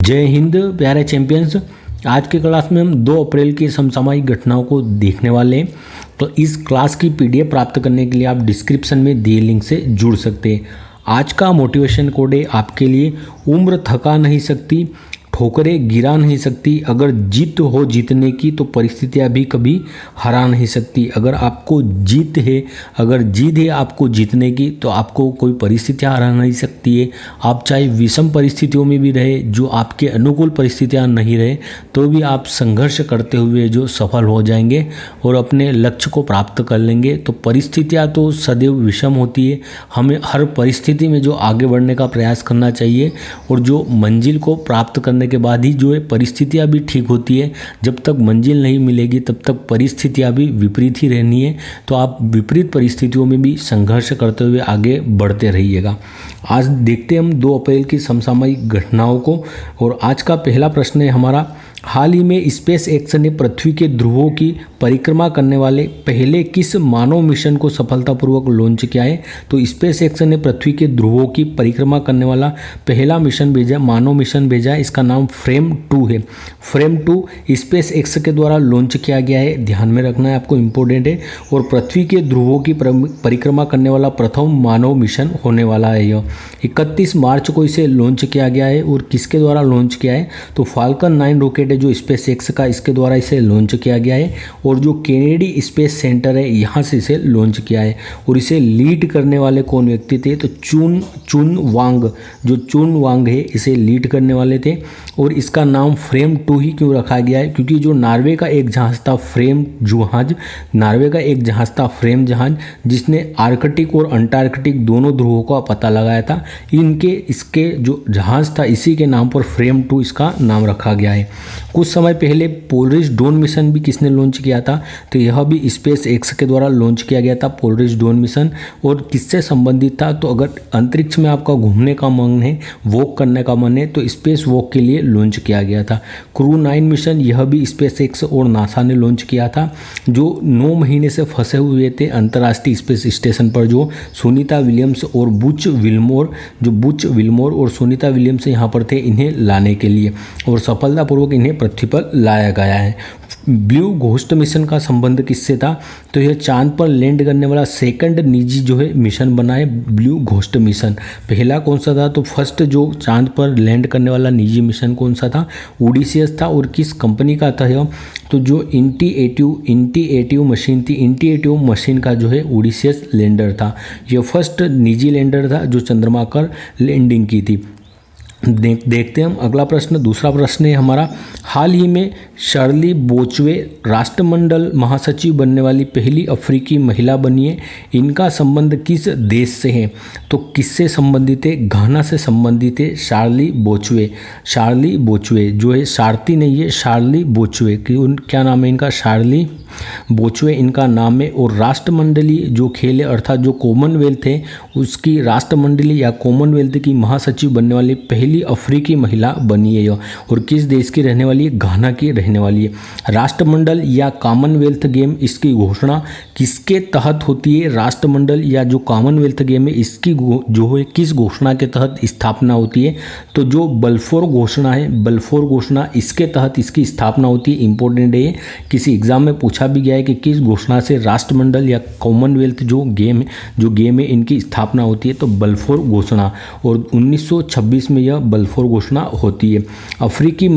जय हिंद प्यारे चैंपियंस। आज के क्लास में हम 2 अप्रैल की समसामयिक घटनाओं को देखने वाले हैं। तो इस क्लास की पीडीएफ प्राप्त करने के लिए आप डिस्क्रिप्शन में दिए लिंक से जुड़ सकते हैं। आज का मोटिवेशन कोड है आपके लिए, उम्र थका नहीं सकती, ठोकरें गिरा नहीं सकती, अगर जीत हो जीतने की तो परिस्थितियां भी कभी हरा नहीं सकती। अगर आपको जीत है, अगर जीत है आपको जीतने की, तो आपको कोई परिस्थितियां हरा नहीं सकती है। आप चाहे विषम परिस्थितियों में भी रहे, जो आपके अनुकूल परिस्थितियां नहीं रहे, तो भी आप संघर्ष करते हुए जो सफल हो जाएंगे और अपने लक्ष्य को प्राप्त कर लेंगे। तो परिस्थितियां तो सदैव विषम होती है, हमें हर परिस्थिति में जो आगे बढ़ने का प्रयास करना चाहिए और जो मंजिल को प्राप्त करने के बाद ही जो है परिस्थितियां भी ठीक होती है। जब तक मंजिल नहीं मिलेगी तब तक परिस्थितियां भी विपरीत ही रहनी है। तो आप विपरीत परिस्थितियों में भी संघर्ष करते हुए आगे बढ़ते रहिएगा। आज देखते हैं हम 2 अप्रैल की समसामयिक घटनाओं को। और आज का पहला प्रश्न है हमारा, हाल ही में स्पेस एक्स ने पृथ्वी के ध्रुवों की परिक्रमा करने वाले पहले किस मानव मिशन को सफलतापूर्वक लॉन्च किया है? तो स्पेस एक्स ने पृथ्वी के ध्रुवों की परिक्रमा करने वाला पहला मिशन भेजा, मानव मिशन भेजा है। इसका नाम फ्रेम 2 है। फ्रेम 2 स्पेस एक्स के द्वारा लॉन्च किया गया है, ध्यान में रखना है, आपको इंपॉर्टेंट है। और पृथ्वी के ध्रुवों की परिक्रमा करने वाला प्रथम मानव मिशन होने वाला है। यह 31 मार्च को इसे लॉन्च किया गया है। और किसके द्वारा लॉन्च किया है? तो फाल्कन 9 रॉकेट जो स्पेस एक्स का, इसके द्वारा इसे लॉन्च किया गया है। और जो केनेडी स्पेस सेंटर है, यहाँ से इसे लॉन्च किया है। और इसे लीड करने वाले कौन व्यक्ति थे? तो चुन वांग, जो चुन वांग है, इसे लीड करने वाले थे। और इसका नाम फ्रेम 2 ही क्यों रखा गया है? क्योंकि जो नॉर्वे का एक जहाज था फ्रेम जहाज, नॉर्वे का एक जहाज था फ्रेम जहाज, जिसने आर्कटिक और अंटार्कटिक दोनों ध्रुवों का पता लगाया था, इसके जो जहाज था इसी के नाम पर फ्रेम 2 इसका नाम रखा गया है। कुछ समय पहले पोलरिस डॉन मिशन भी किसने लॉन्च किया था? तो यह भी स्पेस एक्स के द्वारा लॉन्च किया गया था, पोलरिस डॉन मिशन। और किससे संबंधित था? तो अगर अंतरिक्ष में आपका घूमने का मन है, वॉक करने का मन है, तो स्पेस वॉक के लिए लॉन्च किया गया था। क्रू 9 मिशन, यह भी स्पेस एक्स और नासा ने लॉन्च किया था, जो 9 महीने से फंसे हुए थे अंतर्राष्ट्रीय स्पेस स्टेशन पर, जो सुनीता विलियम्स और बुच विल्मोर और सुनीता विलियम्स यहाँ पर थे, इन्हें लाने के लिए, और सफलतापूर्वक इन्हें पृथ्वी पर लाया गया है। ब्लू घोस्ट मिशन का संबंध किससे था? तो यह चांद पर लैंड करने वाला सेकंड निजी जो है मिशन बना है, ब्लू घोस्ट मिशन। पहला कौन सा था? तो फर्स्ट जो चांद पर लैंड करने वाला निजी मिशन कौन सा था? ओडिसियस था। और किस कंपनी का था यह? तो जो इंटीएटिव मशीन थी, इंटीएटिव मशीन का जो है ओडिसियस लैंडर था। यह फर्स्ट निजी लैंडर था जो चंद्रमा पर लैंडिंग की थी। देखते हैं हम अगला प्रश्न। दूसरा प्रश्न है हमारा, हाल ही में शर्ली बोचवे राष्ट्रमंडल महासचिव बनने वाली पहली अफ्रीकी महिला बनी है। इनका संबंध किस देश से है? तो किससे संबंधित है? घाना से संबंधित है शार्ली बोचवे जो है, शार्ती नहीं है, शार्ली बोचवे। क्या नाम है इनका? शार्ली बोचवे इनका नाम है। और राष्ट्रमंडली जो खेल है, अर्थात जो कॉमनवेल्थ है, उसकी राष्ट्रमंडली या कॉमनवेल्थ की महासचिव बनने वाली पहली अफ्रीकी महिला बनी है यह। और किस देश की रहने वाली है? घाना की रहने वाली है। राष्ट्रमंडल या कॉमनवेल्थ गेम, इसकी घोषणा किसके तहत होती है? राष्ट्रमंडल या जो कॉमनवेल्थ गेम है, इसकी जो है किस घोषणा के तहत स्थापना होती है? तो जो बल्फोर घोषणा है, बल्फोर घोषणा, इसके तहत इसकी स्थापना होती है। इंपॉर्टेंट है, किसी एग्जाम में पूछा भी गया है कि किस घोषणा से राष्ट्रमंडल या कॉमनवेल्थ जो गेम है इनकी स्थापना होती है? तो बल्फोर घोषणा। और 1926 में यह बल्फोर घोषणा होती है। अफ्रीकी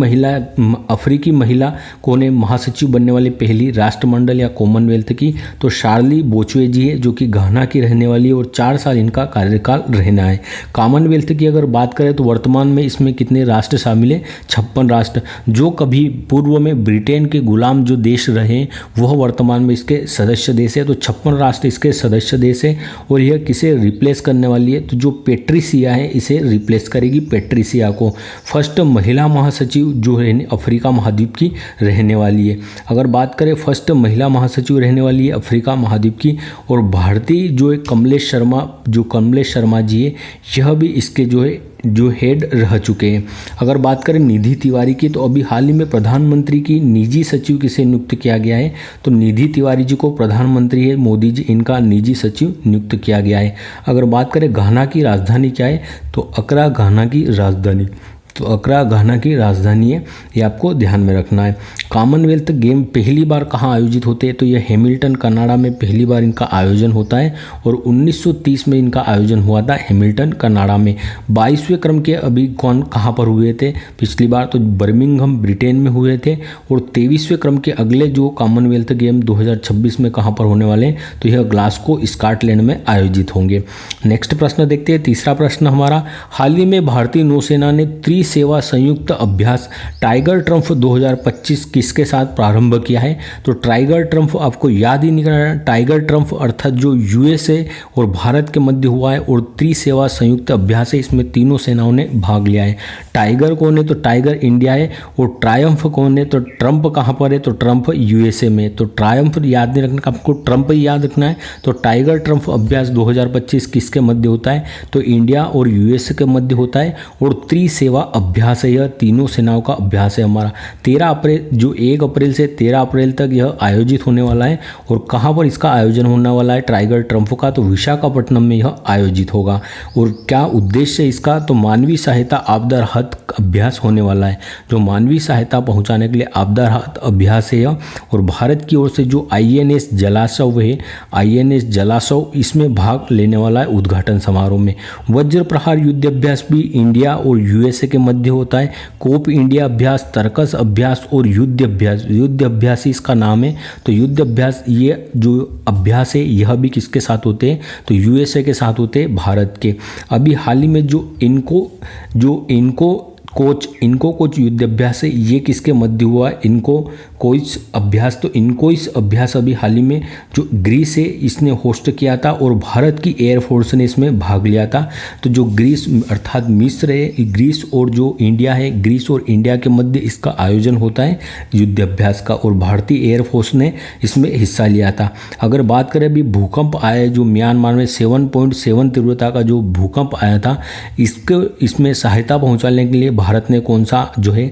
महिला कौन है महासचिव बनने वाली पहली राष्ट्रमंडल या कॉमनवेल्थ की? तो शार्ली बोचवे जी है, जो कि घाना की रहने वाली है और 4 साल इनका कार्यकाल रहना है। कॉमनवेल्थ की अगर बात करें तो वर्तमान में इसमें कितने राष्ट्र शामिल है? 56 राष्ट्र। जो कभी पूर्व में ब्रिटेन के गुलाम जो देश रहे, वह वर्तमान में इसके सदस्य देश है। तो 56 राष्ट्र इसके सदस्य देश है। और यह किसे रिप्लेस करने वाली है? तो जो पेट्रिसिया है, इसे रिप्लेस करेगी, पेट्रिसिया को। फर्स्ट महिला महासचिव जो है अफ्रीका महाद्वीप की रहने वाली है। अगर बात करें फर्स्ट महिला महासचिव रहने वाली है अफ्रीका महाद्वीप की। और भारतीय जो है कमलेश शर्मा जी है, यह भी इसके जो हेड रह चुके हैं। अगर बात करें निधि तिवारी की, तो अभी हाल ही में प्रधानमंत्री की निजी सचिव किसे नियुक्त किया गया है? तो निधि तिवारी जी को प्रधानमंत्री है मोदी जी, इनका निजी सचिव नियुक्त किया गया है। अगर बात करें घाना की राजधानी क्या है? तो अक्रा घाना की राजधानी। तो अक्रा घाना की राजधानी है, ये आपको ध्यान में रखना है। कॉमनवेल्थ गेम पहली बार कहाँ आयोजित होते हैं, तो यह हैमिल्टन कनाडा में पहली बार इनका आयोजन होता है और 1930 में इनका आयोजन हुआ था हैमिल्टन कनाडा में। 22वें क्रम के अभी कहाँ पर हुए थे पिछली बार, तो बर्मिंघम ब्रिटेन में हुए थे। और 23वें क्रम के अगले जो कॉमनवेल्थ गेम 2026 में कहाँ पर होने वाले हैं, तो यह ग्लासगो स्कॉटलैंड में आयोजित होंगे। नेक्स्ट प्रश्न देखते हैं, तीसरा प्रश्न हमारा, हाल ही में भारतीय नौसेना ने त्रिसेवा संयुक्त अभ्यास टाइगर ट्रम्प 2025 किसके साथ प्रारंभ किया है। तो टाइगर ट्रम्प आपको याद ही नहीं करना, टाइगर ट्रम्प अर्थात जो यूएसए और भारत के मध्य हुआ है और त्रिसेवा संयुक्त अभ्यास है, इसमें तीनों सेनाओं ने भाग लिया है। टाइगर कौन है, तो टाइगर इंडिया है। और ट्रायम्फ कौन है, तो ट्रम्प कहाँ पर है, तो ट्रम्प यूएसए में। तो ट्रायम्फ याद नहीं रखना, आपको ट्रम्प ही याद रखना है। तो टाइगर ट्रम्प अभ्यास 2025 किसके मध्य होता है, तो इंडिया और यूएसए के मध्य होता है। और त्रिसेवा अभ्यास है, यह तीनों सेनाओं का अभ्यास है हमारा। 13 अप्रैल जो 1 अप्रैल से 13 अप्रैल तक यह आयोजित होने वाला है। और कहाँ पर इसका आयोजन होने वाला है टाइगर ट्रम्प का, तो विशाखापट्टनम में यह आयोजित होगा। और क्या उद्देश्य है इसका, तो मानवीय सहायता आपदा राहत अभ्यास होने वाला है। जो मानवीय सहायता पहुंचाने के लिए आपदा राहत अभ्यास है यह। और भारत की ओर से जो आईएनएस जलाशव है, आईएनएस जलाशव इसमें भाग लेने वाला है उद्घाटन समारोह में। वज्र प्रहार युद्ध अभ्यास भी इंडिया और यूएसए के मध्य होता है। कोप इंडिया अभ्यास, तर्कस अभ्यास और युद्ध अभ्यास, युद्ध अभ्यास ही इसका नाम है। तो युद्ध अभ्यास ये जो अभ्यास है यह भी किसके साथ होते हैं, तो यूएसए के साथ होते हैं, भारत के। अभी हाल ही में जो इनको कोच युद्ध अभ्यास है, ये किसके मध्य हुआ है, इनको कोच अभ्यास। तो इनको इस अभ्यास अभी हाल ही में जो ग्रीस है इसने होस्ट किया था और भारत की एयरफोर्स ने इसमें भाग लिया था। तो जो ग्रीस अर्थात मिस्र है, ग्रीस और जो इंडिया है, ग्रीस और इंडिया के मध्य इसका आयोजन होता है युद्ध अभ्यास का, और भारतीय एयरफोर्स ने इसमें हिस्सा लिया था। अगर बात करें अभी भूकंप आया है जो म्यांमार में 7.7 तीव्रता का जो भूकंप आया था, इसमें सहायता पहुँचाने के लिए भारत ने कौन सा जो है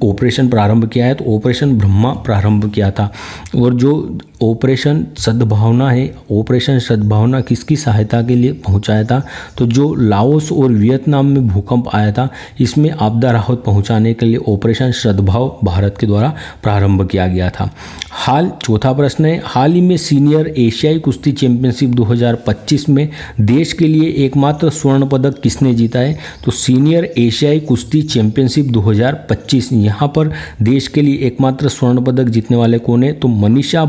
ऑपरेशन प्रारंभ किया है, तो ऑपरेशन ब्रह्मा प्रारंभ किया था। और जो ऑपरेशन सद्भावना है, ऑपरेशन सद्भावना किसकी सहायता के लिए पहुंचाया था, तो जो लाओस और वियतनाम में भूकंप आया था इसमें आपदा राहत पहुंचाने के लिए ऑपरेशन सद्भाव भारत के द्वारा प्रारंभ किया गया था। चौथा प्रश्न है, हाल ही में सीनियर एशियाई कुश्ती चैंपियनशिप 2025 में देश के लिए एकमात्र स्वर्ण पदक किसने जीता है, तो सीनियर एशियाई कुश्ती चैंपियनशिप 2025 यहाँ पर देश के लिए एकमात्र स्वर्ण पदक जीतने वाले कौन है, तो मनीषा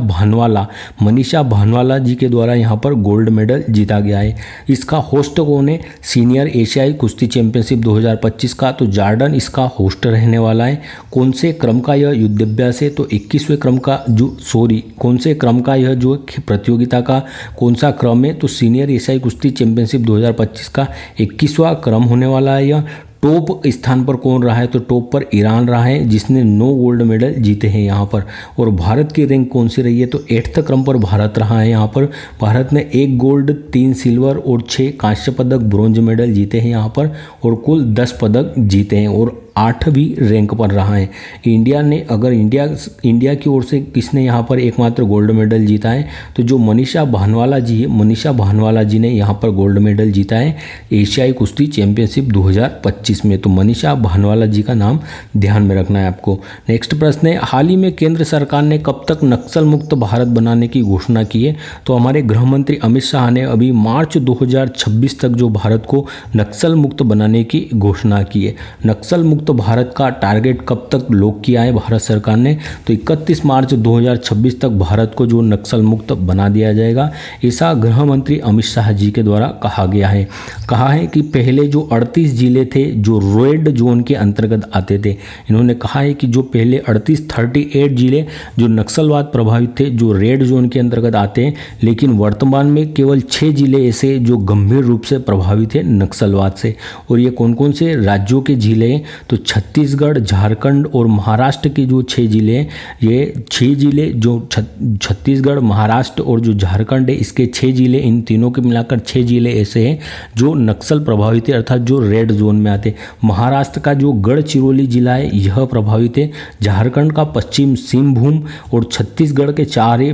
भानवाला जी के द्वारा यहाँ पर गोल्ड मेडल जीता गया है। इसका होस्ट कौन है, सीनियर एशियाई कुश्ती चैंपियनशिप 2025 का, तो जॉर्डन इसका होस्ट रहने वाला है। कौन से क्रम का यह युद्धाभ्यास है, तो 21वें क्रम का कौन से क्रम का यह जो प्रतियोगिता का कौन सा क्रम है, तो सीनियर एशियाई कुश्ती चैंपियनशिप 2025 का 21वां क्रम होने वाला है। यह टॉप स्थान पर कौन रहा है, तो टॉप पर ईरान रहा है जिसने 9 गोल्ड मेडल जीते हैं यहाँ पर। और भारत की रैंक कौन सी रही है, तो 8वें क्रम पर भारत रहा है। यहाँ पर भारत ने 1 गोल्ड 3 सिल्वर और 6 कांस्य पदक ब्रॉन्ज मेडल जीते हैं यहाँ पर, और कुल 10 पदक जीते हैं और 8वीं रैंक पर रहा है। इंडिया की ओर से किसने यहाँ पर एकमात्र गोल्ड मेडल जीता है, तो जो मनीषा भानवाला जी है, मनीषा भानवाला जी ने यहाँ पर गोल्ड मेडल जीता है एशियाई कुश्ती चैंपियनशिप 2025 में। तो मनीषा भानवाला जी का नाम ध्यान में रखना है आपको। नेक्स्ट प्रश्न है, हाल ही में केंद्र सरकार ने कब तक नक्सल मुक्त भारत बनाने की घोषणा की है, तो हमारे गृह मंत्री अमित शाह ने अभी मार्च 2026 तक जो भारत को नक्सल मुक्त बनाने की घोषणा की है। नक्सल मुक्त भारत का टारगेट कब तक लॉक किया है भारत सरकार ने, तो 31 मार्च 2026 तक भारत को जो नक्सल मुक्त बना दिया जाएगा, ऐसा गृह मंत्री अमित शाह जी के द्वारा कहा गया है। कहा है कि पहले जो 38 जिले थे जो रेड जोन के अंतर्गत आते थे, इन्होंने कहा है कि जो पहले 38 जिले जो नक्सलवाद प्रभावित थे जो रेड जोन के अंतर्गत आते हैं, लेकिन वर्तमान में केवल 6 जिले ऐसे जो गंभीर रूप से प्रभावित है नक्सलवाद से। और ये कौन कौन से राज्यों के जिले हैं, तो छत्तीसगढ़, झारखंड और महाराष्ट्र के जो 6 जिले हैं, ये 6 जिले जो छत्तीसगढ़, महाराष्ट्र और जो झारखंड है, इसके 6 जिले, इन तीनों के मिलाकर 6 जिले ऐसे हैं जो नक्सल प्रभावित है अर्थात जो रेड जोन में आते। महाराष्ट्र का जो गढ़चिरौली जिला है यह प्रभावित है, झारखंड का पश्चिम सिंहभूम और छत्तीसगढ़ के 4 है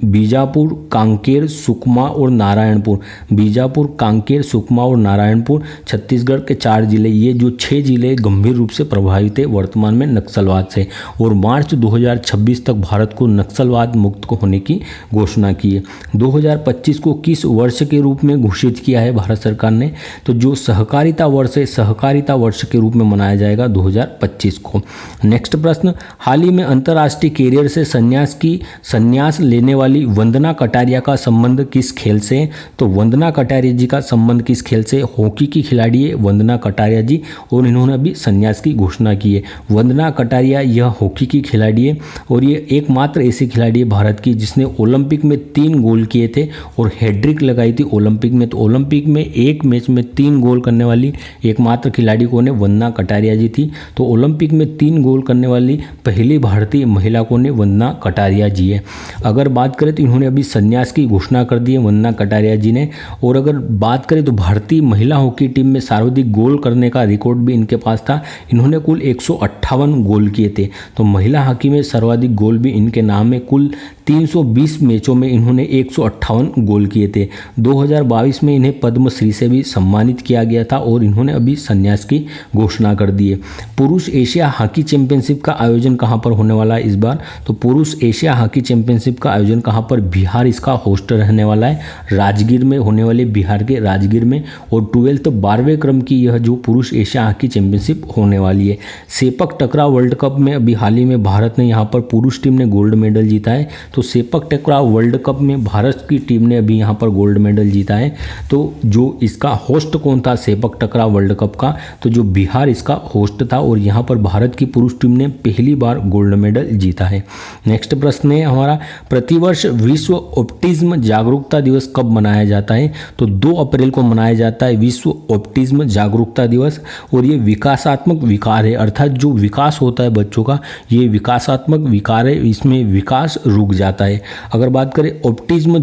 बीजापुर, कांकेर, सुकमा और नारायणपुर। बीजापुर, कांकेर, सुकमा और नारायणपुर छत्तीसगढ़ के 4 जिले, ये जो 6 जिले गंभीर रूप से प्रभावित है वर्तमान में नक्सलवाद से, और मार्च 2026 तक भारत को नक्सलवाद मुक्त होने की घोषणा की है। 2025 को किस वर्ष के रूप में घोषित किया है भारत सरकार ने? तो जो सहकारिता वर्ष है, सहकारिता वर्ष के रूप में मनाया जाएगा 2025 को। नेक्स्ट प्रश्न, हाल ही में अंतर्राष्ट्रीय कैरियर से संन्यास लेने वाली वंदना कटारिया का संबंध किस खेल से है? तो वंदना कटारिया जी का संबंध किस खेल से? हॉकी की खिलाड़ी है वंदना कटारिया जी, और इन्होंने अभी संन्यास की घोषणा की है। वंदना कटारिया यह हॉकी की खिलाड़ी है, और ये एकमात्र ऐसी खिलाड़ी है भारत की जिसने ओलंपिक में 3 गोल किए थे और हैट्रिक लगाई थी ओलंपिक में। तो ओलंपिक में एक मैच में 3 गोल करने वाली एकमात्र खिलाड़ी कौन है? वंदना कटारिया जी थी। तो ओलंपिक में 3 गोल करने वाली पहली भारतीय महिला कौन है? वंदना कटारिया जी है। अगर बात करें तो इन्होंने अभी संन्यास की घोषणा कर दी है वंदना कटारिया जी ने। और अगर बात करें तो भारतीय महिला हॉकी टीम में सर्वाधिक गोल करने का रिकॉर्ड भी इनके पास था। इन्होंने कुल 158 गोल किए थे। तो महिला हॉकी में सर्वाधिक गोल भी इनके नाम है। कुल 320 मैचों में इन्होंने 158 गोल किए थे। 2022 में इन्हें पद्मश्री से भी सम्मानित किया गया था, और इन्होंने अभी संन्यास की घोषणा कर दी है। पुरुष एशिया हॉकी चैंपियनशिप का आयोजन कहाँ पर होने वाला है इस बार? तो पुरुष एशिया हॉकी चैंपियनशिप का आयोजन कहाँ पर? बिहार इसका होस्ट रहने वाला है। राजगीर में होने वाले, बिहार के राजगीर में। और 12वें क्रम की यह जो पुरुष एशिया हॉकी चैंपियनशिप होने वाली है। सेपक टकराव वर्ल्ड कप में अभी हाल ही में भारत ने यहाँ पर पुरुष टीम ने गोल्ड मेडल जीता है। तो सेपक टकराव वर्ल्ड कप में भारत की टीम ने अभी यहाँ पर गोल्ड मेडल जीता है। तो जो इसका होस्ट कौन था सेपक टकराव वर्ल्ड कप का? तो जो बिहार इसका होस्ट था, और यहाँ पर भारत की पुरुष टीम ने पहली बार गोल्ड मेडल जीता है। नेक्स्ट प्रश्न है हमारा, प्रतिवर्ष विश्व ऑटिज्म जागरूकता दिवस कब मनाया जाता है? तो 2 अप्रैल को मनाया जाता है विश्व ऑटिज्म जागरूकता दिवस। और ये विकासात्मक विकार है, अर्थात जो विकास होता है बच्चों का, ये विकासात्मक विकार है, इसमें विकास रुक जाता है। अगर बात करें ऑटिज्म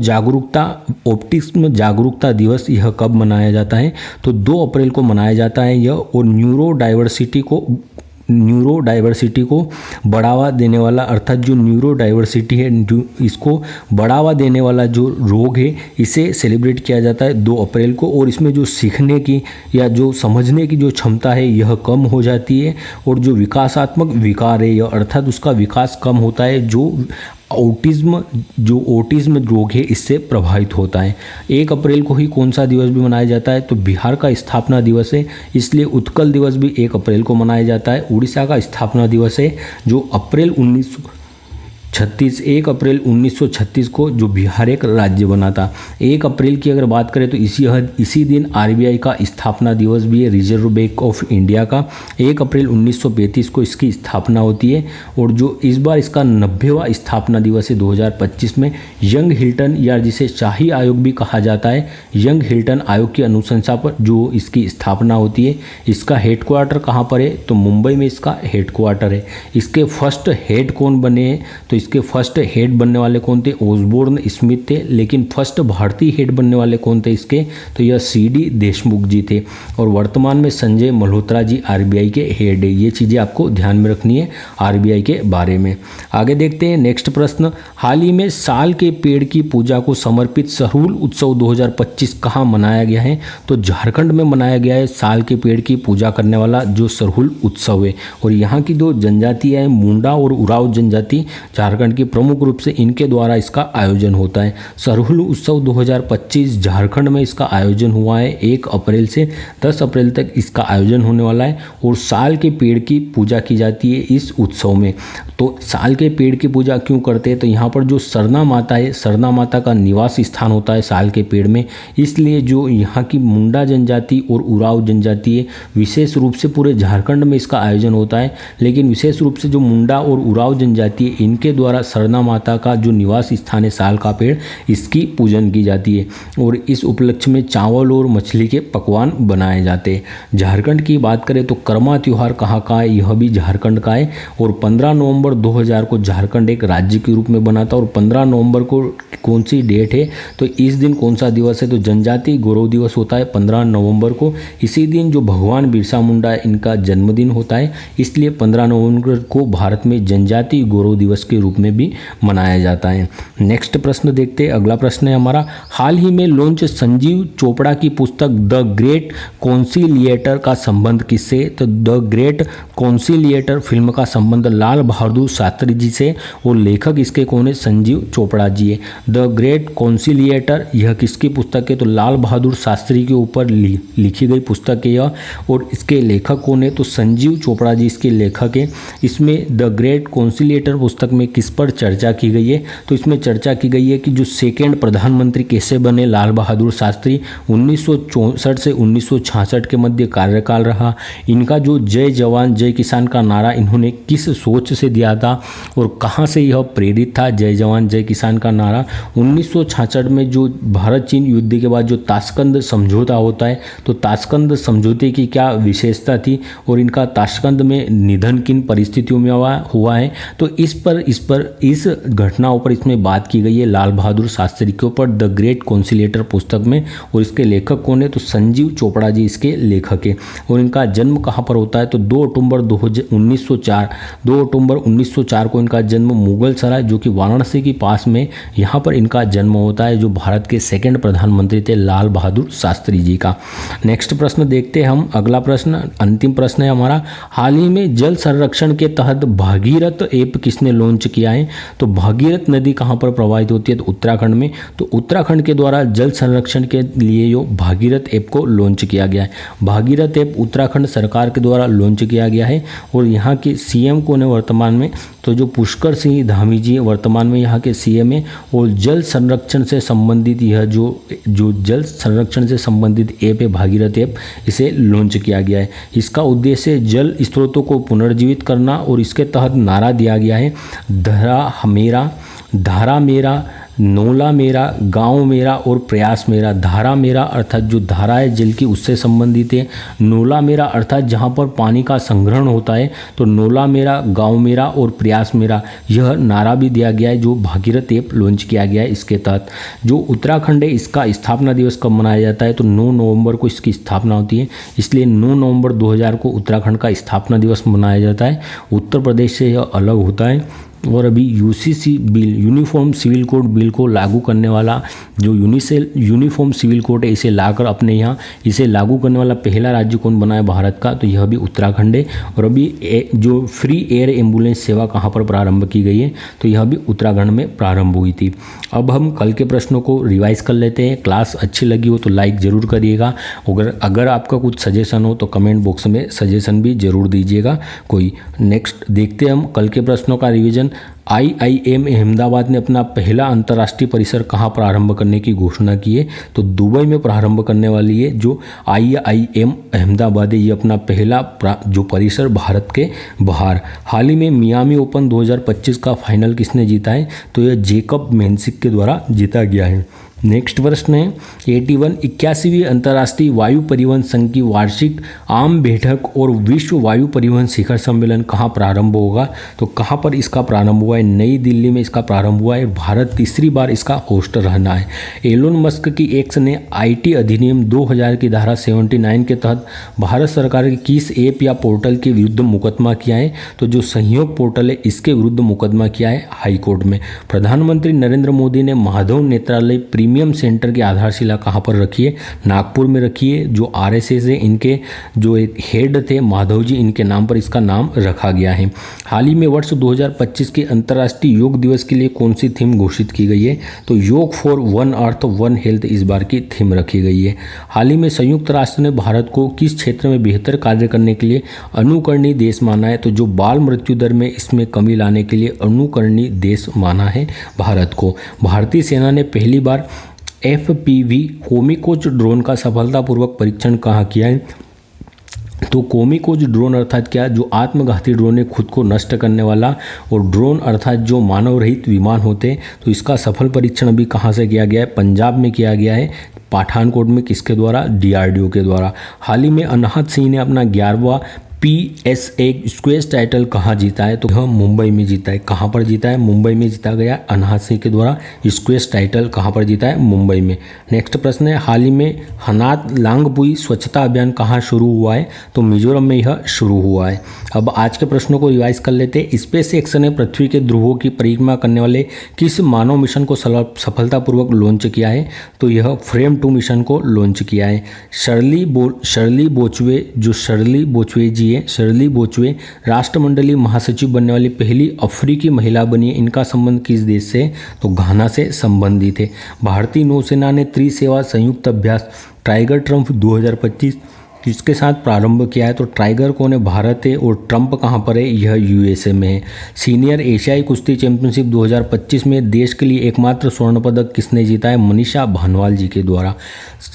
जागरूकता दिवस यह कब मनाया जाता है? तो 2 अप्रैल को मनाया जाता है यह। और न्यूरो डाइवर्सिटी को बढ़ावा देने वाला, अर्थात जो न्यूरो डाइवर्सिटी है इसको बढ़ावा देने वाला जो रोग है, इसे सेलिब्रेट किया जाता है 2 अप्रैल को। और इसमें जो सीखने की या जो समझने की जो क्षमता है यह कम हो जाती है, और जो विकासात्मक विकार है यह, अर्थात उसका विकास कम होता है, जो ऑटिज्म रोग है इससे प्रभावित होता है। 1 अप्रैल को ही कौन सा दिवस भी मनाया जाता है? तो बिहार का स्थापना दिवस है, इसलिए उत्कल दिवस भी 1 अप्रैल को मनाया जाता है। उड़ीसा का स्थापना दिवस है जो 1 अप्रैल 1936 को जो बिहार एक राज्य बना था। 1 अप्रैल की अगर बात करें तो इसी दिन RBI का स्थापना दिवस भी है, रिजर्व बैंक ऑफ इंडिया का। 1 अप्रैल 1935 को इसकी स्थापना होती है। और जो इस बार इसका 90वां स्थापना दिवस है 2025 में। यंग हिल्टन, या जिसे शाही आयोग भी कहा जाता है, यंग हिल्टन आयोग की अनुशंसा पर जो इसकी स्थापना होती है। इसका हेडक्वार्टर कहाँ पर है? तो मुंबई में इसका हेडक्वार्टर है। इसके फर्स्ट हेड कौन बने हैं? तो इसके फर्स्ट हेड बनने वाले कौन थे? ओसबोर्न स्मिथ थे। लेकिन फर्स्ट भारतीय हेड बनने वाले कौन थे इसके? तो यह CD देशमुख जी थे। और वर्तमान में संजय मल्होत्रा जी RBI के हेड है। ये चीज़ें आपको ध्यान में रखनी है RBI के बारे में। आगे देखते हैं नेक्स्ट प्रश्न, हाल ही में साल के पेड़ की पूजा को समर्पित सरहुल उत्सव 2025 कहाँ मनाया गया है? तो झारखंड में मनाया गया है साल के पेड़ की पूजा करने वाला जो सरहुल उत्सव है। और यहाँ की दो जनजातियाँ हैं, मुंडा और उरांव जनजाति, झारखंड की प्रमुख रूप से इनके द्वारा इसका आयोजन होता है। सरहुल उत्सव 2025 झारखंड में इसका आयोजन हुआ है। 1 अप्रैल से 10 अप्रैल तक इसका आयोजन होने वाला है। और साल के पेड़ की पूजा की जाती है इस उत्सव में। तो साल के पेड़ की पूजा क्यों करते हैं? तो यहाँ पर जो सरना माता है, सरना माता का निवास स्थान होता है साल के पेड़ में, इसलिए जो यहाँ की मुंडा जनजाति और उरांव जनजाति है, विशेष रूप से पूरे झारखंड में इसका आयोजन होता है। लेकिन विशेष रूप से जो मुंडा और उरांव जनजाति है, इनके द्वारा सरना माता का जो निवास स्थान है साल का पेड़, इसकी पूजन की जाती है। और इस उपलक्ष्य में चावल और मछली के पकवान बनाए जाते हैं। झारखंड की बात करें तो कर्मा त्यौहार कहाँ का है? यह भी झारखंड का है। और 15 नवंबर 2000 को झारखंड एक राज्य के रूप में बना था। और 15 नवंबर को कौन सी डेट है? तो इस दिन कौन सा दिवस है? तो जनजाति गौरव दिवस होता है 15 नवंबर को। इसी दिन जो भगवान बिरसा मुंडा है, इनका जन्मदिन होता है, इसलिए 15 नवंबर को भारत में जनजाति गौरव दिवस के रूप रूप में भी मनाया जाता है। नेक्स्ट प्रश्न देखते हैं। अगला प्रश्न है हमारा, हाल ही में लॉन्च संजीव चोपड़ा की पुस्तक द ग्रेट कॉन्सिलिएटर का संबंध किससे? तो द ग्रेट कॉन्सिलिएटर फिल्म का संबंध लाल बहादुर शास्त्री जी से और लेखक इसके कौन है? संजीव चोपड़ा जी है। द ग्रेट कॉन्सिलिएटर यह किसकी पुस्तक है? तो लाल बहादुर शास्त्री के ऊपर लिखी गई पुस्तक है यह, और इसके लेखक कौन है? तो संजीव चोपड़ा जी इसके लेखक है। इसमें द ग्रेट कॉन्सिलिएटर पुस्तक में किस पर चर्चा की गई है? तो इसमें चर्चा की गई है कि जो सेकेंड प्रधानमंत्री कैसे बने लाल बहादुर शास्त्री, 1964 से 1966 के मध्य कार्यकाल रहा। इनका जो जय जवान जय किसान का नारा इन्होंने किस सोच से दिया था और कहाँ से यह प्रेरित था जय जवान जय किसान का नारा? 1966 में जो भारत चीन युद्ध के बाद जो ताशकंद समझौता होता है, तो ताशकंद समझौते की क्या विशेषता थी और इनका ताशकंद में निधन किन परिस्थितियों में हुआ है? तो इस घटनाओं पर इसमें बात की गई है लाल बहादुर शास्त्री के ऊपर द ग्रेट कॉन्सिलिएटर पुस्तक में। और इसके लेखक कौन है? तो संजीव चोपड़ा जी इसके लेखक है। और इनका जन्म कहाँ पर होता है? तो 2 अक्टूबर 1904 को इनका जन्म मुगल सराय जो कि वाराणसी के पास में यहाँ पर इनका जन्म होता है, जो भारत के सेकंड प्रधानमंत्री थे लाल बहादुर शास्त्री जी का। नेक्स्ट प्रश्न देखते हैं हम। अगला प्रश्न अंतिम प्रश्न है हमारा, हाल ही में जल संरक्षण के तहत भागीरथ ऐप किसने लॉन्च किया है? तो भागीरथ नदी कहाँ पर प्रवाहित होती है? तो उत्तराखंड में। तो उत्तराखंड के द्वारा जल संरक्षण के लिए जो भागीरथ ऐप को लॉन्च किया गया है। भागीरथ ऐप उत्तराखंड सरकार के द्वारा लॉन्च किया गया है और यहाँ के सीएम कौन है वर्तमान में? तो जो पुष्कर सिंह धामी जी वर्तमान में यहाँ के सीएम है। और जल संरक्षण से संबंधित यह जो जल संरक्षण से संबंधित ऐप है भागीरथ ऐप, इसे लॉन्च किया गया है। इसका उद्देश्य जल स्रोतों को पुनर्जीवित करना और इसके तहत नारा दिया गया है धारा मेरा, नोला मेरा, गांव मेरा और प्रयास मेरा। धारा मेरा अर्थात जो धारा है जल की उससे संबंधित है। नोला मेरा अर्थात जहां पर पानी का संग्रहण होता है, तो नोला मेरा, गांव मेरा और प्रयास मेरा, यह नारा भी दिया गया है जो भागीरथ ऐप लॉन्च किया गया है। इसके तहत जो उत्तराखंड है इसका स्थापना दिवस कब मनाया जाता है? तो 9 नवंबर को इसकी स्थापना होती है, इसलिए 9 नवंबर 2000 को उत्तराखंड का स्थापना दिवस मनाया जाता है। उत्तर प्रदेश से यह अलग होता है। और अभी UCC bill, uniform civil code bill को लागू करने वाला जो यूनिफॉर्म सिविल कोड है, इसे लाकर अपने यहाँ इसे लागू करने वाला पहला राज्य कौन बना है भारत का? तो यह भी उत्तराखंड है। और अभी जो फ्री एयर एम्बुलेंस सेवा कहाँ पर प्रारंभ की गई है? तो यह भी उत्तराखंड में प्रारंभ हुई थी। अब हम कल के प्रश्नों को रिवाइज कर लेते हैं। क्लास अच्छी लगी हो तो लाइक ज़रूर करिएगा। अगर आपका कुछ सजेशन हो तो कमेंट बॉक्स में सजेशन भी ज़रूर दीजिएगा कोई। नेक्स्ट देखते हैं हम कल के प्रश्नों का रिवीजन। IIM अहमदाबाद ने अपना पहला अंतर्राष्ट्रीय परिसर कहाँ प्रारंभ करने की घोषणा की है? तो दुबई में प्रारंभ करने वाली है जो IIM अहमदाबाद है, ये अपना पहला जो परिसर भारत के बाहर। हाल ही में मियामी ओपन 2025 का फाइनल किसने जीता है? तो यह जेकब मेंसिक के द्वारा जीता गया है। नेक्स्ट प्रश्न है 81वीं अंतर्राष्ट्रीय वायु परिवहन संघ की वार्षिक आम बैठक और विश्व वायु परिवहन शिखर सम्मेलन कहाँ प्रारंभ होगा? तो कहाँ पर इसका प्रारंभ हुआ है? नई दिल्ली में इसका प्रारंभ हुआ है। भारत तीसरी बार इसका होस्ट रहना है। एलोन मस्क की एक्स ने IT अधिनियम 2000 की धारा 79 के तहत भारत सरकार के किस ऐप या पोर्टल के विरुद्ध मुकदमा किया है? तो जो सहयोग पोर्टल है इसके विरुद्ध मुकदमा किया है हाईकोर्ट में। प्रधानमंत्री नरेंद्र मोदी ने माधव नेत्रालय प्रीमियम सेंटर की आधारशिला कहाँ पर रखी है? नागपुर में रखी है। जो RSS है इनके जो एक हेड थे माधव जी, इनके नाम पर इसका नाम रखा गया है। हाल ही में वर्ष 2025 के अंतर्राष्ट्रीय योग दिवस के लिए कौन सी थीम घोषित की गई है? तो योग for one earth one health इस बार की थीम रखी गई है। हाल ही में संयुक्त राष्ट्र ने भारत को किस क्षेत्र में बेहतर कार्य करने के लिए अनुकरणीय देश माना है? तो जो बाल मृत्यु दर में इसमें कमी लाने के लिए अनुकरणीय देश माना है भारत को। भारतीय सेना ने पहली बार FPV कोमिकोच ड्रोन का सफलतापूर्वक परीक्षण कहाँ किया है? तो कोमिकोच ड्रोन अर्थात क्या? जो आत्मघाती ड्रोन है, खुद को नष्ट करने वाला, और ड्रोन अर्थात जो मानव रहित विमान होते हैं, तो इसका सफल परीक्षण अभी कहाँ से किया गया है? पंजाब में किया गया है, पठानकोट में। किसके द्वारा? DRDO के द्वारा। हाल ही में अनाहत सिंह ने अपना 11वां PSA स्क्वैश टाइटल कहाँ जीता है? तो यह मुंबई में जीता है। कहाँ पर जीता है? मुंबई में जीता गया। अनहद सिंह के द्वारा स्क्वैश टाइटल कहाँ पर जीता है? मुंबई में। नेक्स्ट प्रश्न है, हाल ही में हनात लांगपुई स्वच्छता अभियान कहाँ शुरू हुआ है? तो मिजोरम में यह शुरू हुआ है। अब आज के प्रश्नों को रिवाइज कर लेते हैं। स्पेस एक्स ने पृथ्वी के ध्रुवों की परिक्रमा करने वाले किस मानव मिशन को सफलतापूर्वक लॉन्च किया है? तो यह फ्रेम 2 मिशन को लॉन्च किया है। शर्ली बोचवे राष्ट्रमंडलीय महासचिव बनने वाली पहली अफ्रीकी महिला बनी है। इनका संबंध किस देश से? तो घाना से संबंधित है। भारतीय नौसेना ने त्रिसेवा संयुक्त अभ्यास टाइगर ट्रम्प 2025 किसके साथ प्रारंभ किया है? तो टाइगर कौन है? भारत है। और ट्रम्प कहाँ पर है? यह USA में है। सीनियर एशियाई कुश्ती चैंपियनशिप 2025 में देश के लिए एकमात्र स्वर्ण पदक किसने जीता है? मनीषा भानवाल जी के द्वारा।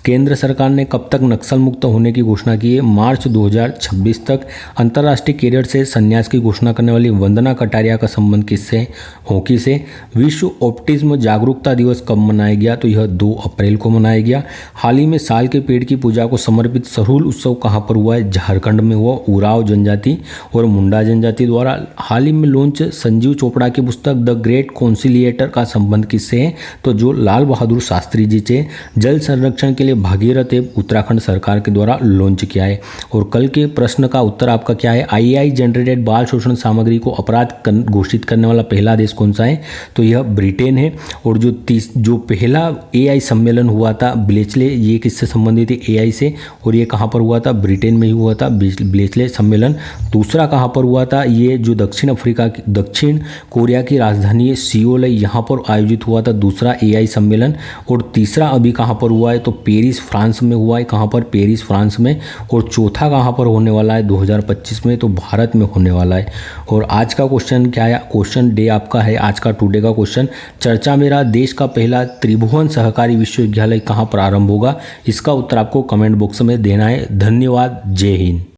केंद्र सरकार ने कब तक नक्सल मुक्त होने की घोषणा की है? मार्च 2026 तक। अंतर्राष्ट्रीय कैरियर से संन्यास की घोषणा करने वाली वंदना कटारिया का संबंध किससे? हॉकी से। विश्व ऑप्टिज्म जागरूकता दिवस कब मनाया गया? तो यह 2 अप्रैल को मनाया गया। हाल ही में साल के पेड़ की पूजा को समर्पित सरूल उत्सव कहाँ पर हुआ है? झारखंड में हुआ। उराव जनजाति और मुंडा जनजाति द्वारा। हाल ही में लॉन्च संजीव चोपड़ा की पुस्तक द ग्रेट कॉन्सिलिएटर का संबंध किससे है? तो जो लाल बहादुर शास्त्री जी से। जल संरक्षण के लिए भागीरथ ऐप उत्तराखंड सरकार के द्वारा लॉन्च किया है। और कल के प्रश्न का उत्तर आपका क्या है? AI जनरेटेड बाल शोषण सामग्री को अपराध घोषित करने वाला पहला देश कौन सा है? तो यह ब्रिटेन है। और जो पहला AI सम्मेलन हुआ था ब्लेचले, ये किससे संबंधित है? AI से। और ये कहाँ पर हुआ था? ब्रिटेन में ही हुआ था ब्लेचले सम्मेलन। दूसरा कहाँ पर हुआ था? ये जो दक्षिण कोरिया की राजधानी है सियोल है, यहाँ पर आयोजित हुआ था दूसरा AI सम्मेलन। और तीसरा अभी कहाँ पर हुआ है? तो पेरिस फ्रांस में हुआ है। कहाँ पर? पेरिस फ्रांस में। और चौथा कहाँ पर होने वाला है? 2025 में। तो भारत में होने वाला है। और आज का क्वेश्चन क्या है? क्वेश्चन डे आपका है आज का टुडे का क्वेश्चन। चर्चा मेरा देश का पहला त्रिभुवन सहकारी विश्वविद्यालय कहाँ प्रारंभ होगा? इसका उत्तर आपको कमेंट बॉक्स में देना है। धन्यवाद। जय हिंद।